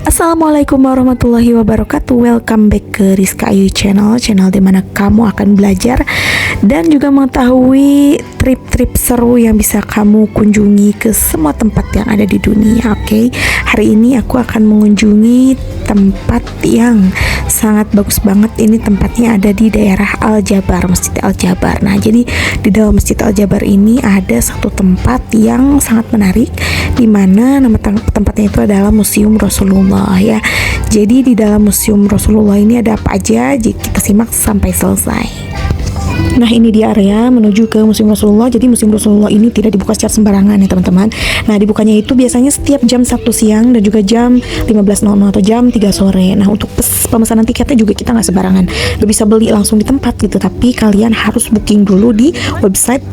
Assalamualaikum warahmatullahi wabarakatuh. Welcome back ke Rizka Ayu Channel dimana kamu akan belajar dan juga mengetahui trip-trip seru yang bisa kamu kunjungi ke semua tempat yang ada di dunia. Oke, hari ini aku akan mengunjungi tempat yang sangat bagus banget. Ini tempatnya ada di daerah Al-Jabar, Masjid Al-Jabar. Nah, jadi di dalam Masjid Al-Jabar ini ada satu tempat yang sangat menarik, di mana nama tempatnya itu adalah Museum Rasulullah ya. Jadi di dalam Museum Rasulullah ini ada apa aja? Jadi kita simak sampai selesai. Nah, ini dia area menuju ke Museum Rasulullah. Jadi Museum Rasulullah ini tidak dibuka secara sembarangan ya teman-teman. Nah, dibukanya itu biasanya setiap jam 1 siang dan juga jam 15.00 atau jam 3 sore. Nah, untuk pemesanan tiketnya juga kita nggak sembarangan, nggak bisa beli langsung di tempat gitu, tapi kalian harus booking dulu di website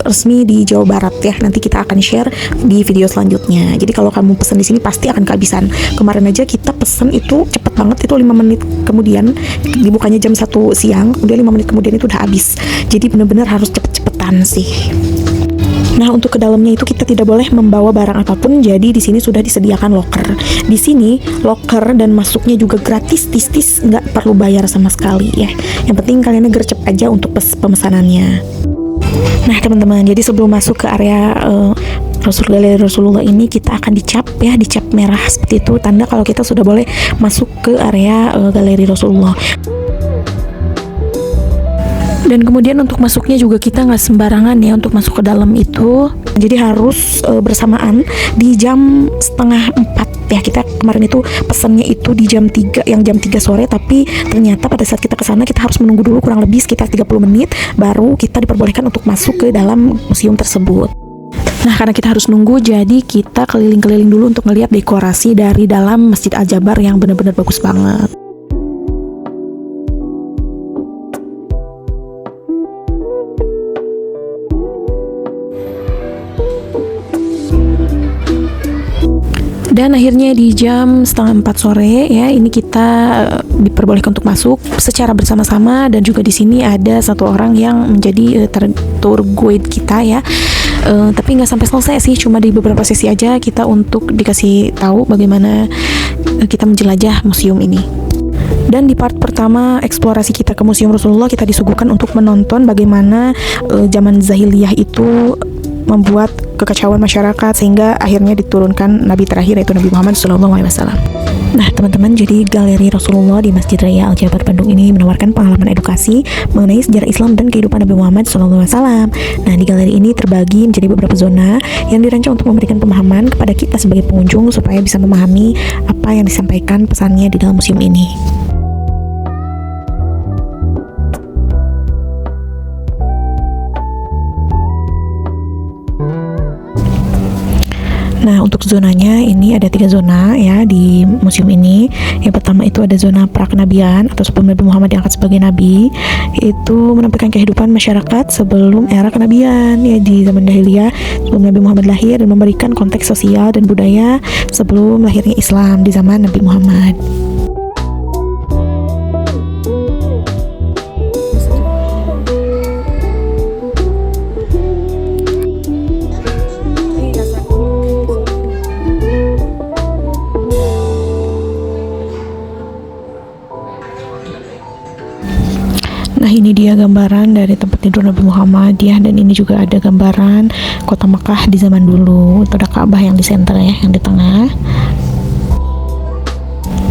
resmi di Jawa Barat ya. Nanti kita akan share di video selanjutnya. Jadi kalau kamu pesan di sini pasti akan kehabisan. Kemarin aja kita pesan itu cepet banget, itu 5 menit kemudian, dibukanya jam 1 siang, kemudian 5 menit kemudian itu udah habis. Jadi benar-benar harus cepet-cepetan sih. Nah, untuk ke dalamnya itu kita tidak boleh membawa barang apapun. Jadi di sini sudah disediakan locker. Di sini locker dan masuknya juga gratis, tis nggak perlu bayar sama sekali ya. Yang penting kalian gercep aja untuk pemesanannya. Nah, teman-teman, jadi sebelum masuk ke area Galeri Rasulullah ini kita akan dicap ya, dicap merah seperti itu, tanda kalau kita sudah boleh masuk ke area Galeri Rasulullah. Dan kemudian untuk masuknya juga kita nggak sembarangan ya untuk masuk ke dalam itu. Jadi harus bersamaan di jam 3:30 ya. Kita kemarin itu pesannya itu di jam 3, yang jam 3 sore, tapi ternyata pada saat kita kesana kita harus menunggu dulu kurang lebih sekitar 30 menit baru kita diperbolehkan untuk masuk ke dalam museum tersebut. Nah, karena kita harus nunggu, jadi kita keliling-keliling dulu untuk melihat dekorasi dari dalam Masjid Al-Jabar yang benar-benar bagus banget. Dan akhirnya di jam 3:30 sore ya, ini kita diperbolehkan untuk masuk secara bersama-sama, dan juga di sini ada satu orang yang menjadi tour guide kita ya. Tapi nggak sampai selesai sih, cuma di beberapa sesi aja kita untuk dikasih tahu bagaimana kita menjelajah museum ini. Dan di part pertama eksplorasi kita ke Museum Rasulullah, kita disuguhkan untuk menonton bagaimana zaman Zahiliyah itu membuat kekacauan masyarakat sehingga akhirnya diturunkan Nabi terakhir, yaitu Nabi Muhammad SAW. Nah, teman-teman, jadi Galeri Rasulullah di Masjid Raya Al-Jabar Bandung ini menawarkan pengalaman edukasi mengenai sejarah Islam dan kehidupan Nabi Muhammad SAW. Nah, di galeri ini terbagi menjadi beberapa zona yang dirancang untuk memberikan pemahaman kepada kita sebagai pengunjung supaya bisa memahami apa yang disampaikan pesannya di dalam museum ini. Nah, untuk zonanya ini ada 3 zona ya di museum ini. Yang pertama itu ada zona pra-kenabian atau sebelum Nabi Muhammad diangkat sebagai nabi. Itu menampilkan kehidupan masyarakat sebelum era kenabian ya, di zaman dahiliyah sebelum Nabi Muhammad lahir, dan memberikan konteks sosial dan budaya sebelum lahirnya Islam di zaman Nabi Muhammad. Nah, ini dia gambaran dari tempat tidur Nabi Muhammad ya, dan ini juga ada gambaran kota Mekah di zaman dulu. Itu ada Ka'bah yang di center ya, yang di tengah.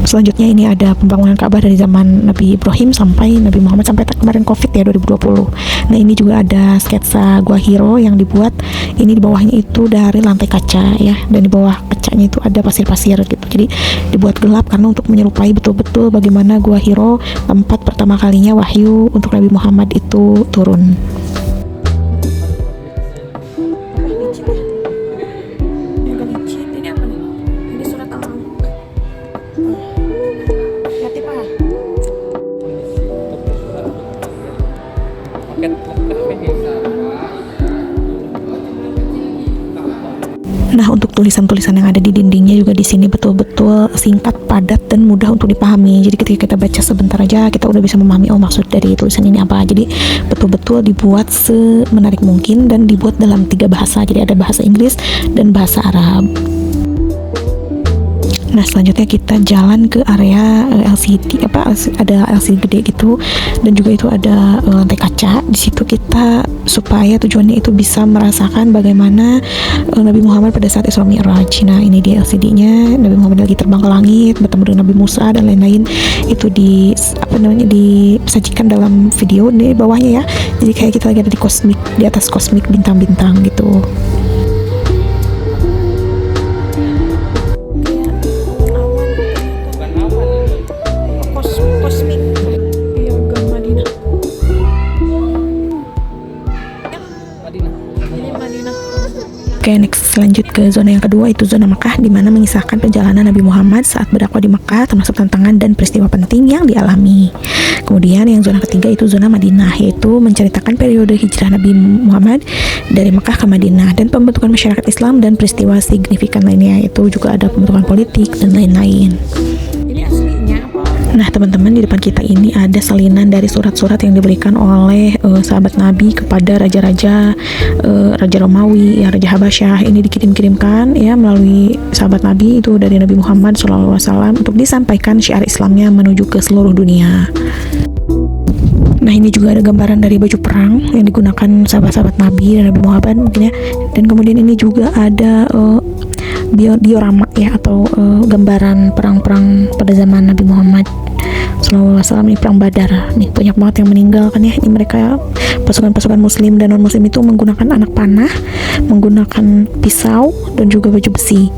Selanjutnya ini ada pembangunan Ka'bah dari zaman Nabi Ibrahim sampai Nabi Muhammad, sampai kemarin Covid ya 2020. Nah, ini juga ada sketsa Gua Hiro yang dibuat. Ini di bawahnya itu dari lantai kaca ya, dan di bawah kacanya itu ada pasir-pasir gitu. Jadi dibuat gelap karena untuk menyerupai betul-betul bagaimana Gua Hiro tempat pertama kalinya wahyu untuk Nabi Muhammad itu turun. Nah, untuk tulisan-tulisan yang ada di dindingnya juga di sini betul-betul singkat, padat, dan mudah untuk dipahami. Jadi ketika kita baca sebentar aja, kita udah bisa memahami maksud dari tulisan ini apa. Jadi betul-betul dibuat semenarik mungkin dan dibuat dalam 3 bahasa. Jadi ada bahasa Inggris dan bahasa Arab. Nah, selanjutnya kita jalan ke area LCD, ada LCD gede gitu, dan juga itu ada lantai kaca. Di situ kita supaya tujuannya itu bisa merasakan bagaimana Nabi Muhammad pada saat Isra Mi'raj. Nah, ini dia LCD-nya, Nabi Muhammad lagi terbang ke langit bertemu dengan Nabi Musa dan lain-lain. Itu disajikan dalam video di bawahnya ya. Jadi kayak kita lagi ada di atas kosmik bintang-bintang gitu. Oke, next lanjut ke zona yang kedua, itu zona Mekah, di mana mengisahkan perjalanan Nabi Muhammad saat berdakwah di Mekah, termasuk tantangan dan peristiwa penting yang dialami. Kemudian yang zona ketiga itu zona Madinah, yaitu menceritakan periode hijrah Nabi Muhammad dari Mekah ke Madinah dan pembentukan masyarakat Islam dan peristiwa signifikan lainnya, itu juga ada pembentukan politik dan lain-lain. Ini aslinya apa? Nah, teman-teman, di depan kita ini ada salinan dari surat-surat yang diberikan oleh sahabat Nabi kepada raja-raja, Raja Romawi, ya, Raja Habasyah. Ini dikirim-kirimkan ya melalui sahabat Nabi itu dari Nabi Muhammad SAW untuk disampaikan syiar Islamnya menuju ke seluruh dunia. Nah, ini juga ada gambaran dari baju perang yang digunakan sahabat-sahabat Nabi dan Nabi Muhammad mungkin ya. Dan kemudian ini juga ada diorama ya, atau gambaran perang-perang pada zaman Nabi Muhammad SAW. Ini perang Badar nih, banyak banget yang meninggal kan ya. Ini mereka pasukan-pasukan muslim dan non muslim itu menggunakan anak panah, menggunakan pisau dan juga baju besi.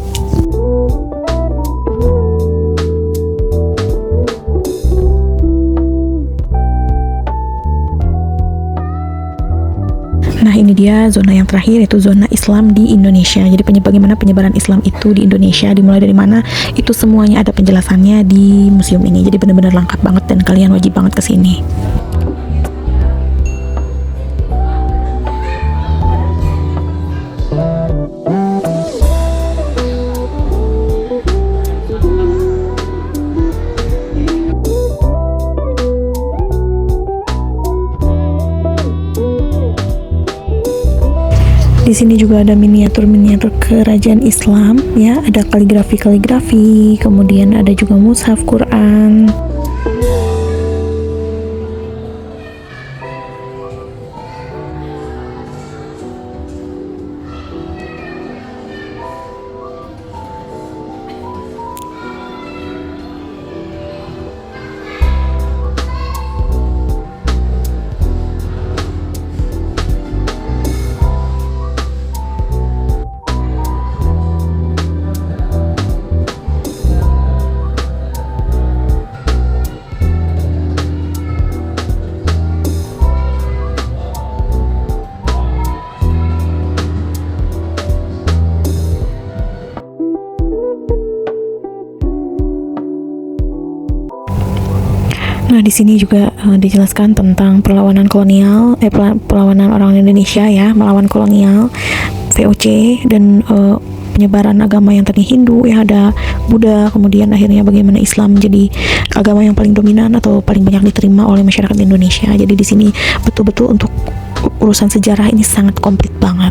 Nah, ini dia zona yang terakhir, yaitu zona Islam di Indonesia. Jadi bagaimana penyebaran Islam itu di Indonesia, dimulai dari mana, itu semuanya ada penjelasannya di museum ini. Jadi benar-benar lengkap banget dan kalian wajib banget ke sini. Di sini juga ada miniatur-miniatur kerajaan Islam ya, ada kaligrafi, kemudian ada juga mushaf Quran. Nah, di sini juga dijelaskan tentang perlawanan kolonial, perlawanan orang Indonesia ya melawan kolonial, VOC, dan penyebaran agama yang tadinya Hindu ya, ada Buddha, kemudian akhirnya bagaimana Islam menjadi agama yang paling dominan atau paling banyak diterima oleh masyarakat Indonesia. Jadi di sini betul-betul untuk urusan sejarah ini sangat komplit banget.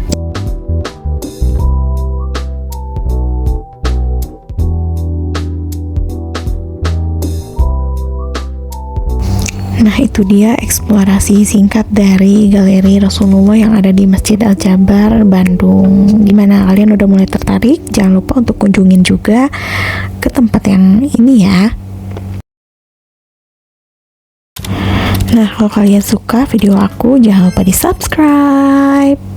Nah, itu dia eksplorasi singkat dari Galeri Rasulullah yang ada di Masjid Al-Jabar, Bandung. Gimana, kalian udah mulai tertarik? Jangan lupa untuk kunjungin juga ke tempat yang ini ya. Nah, kalau kalian suka video aku, jangan lupa di subscribe.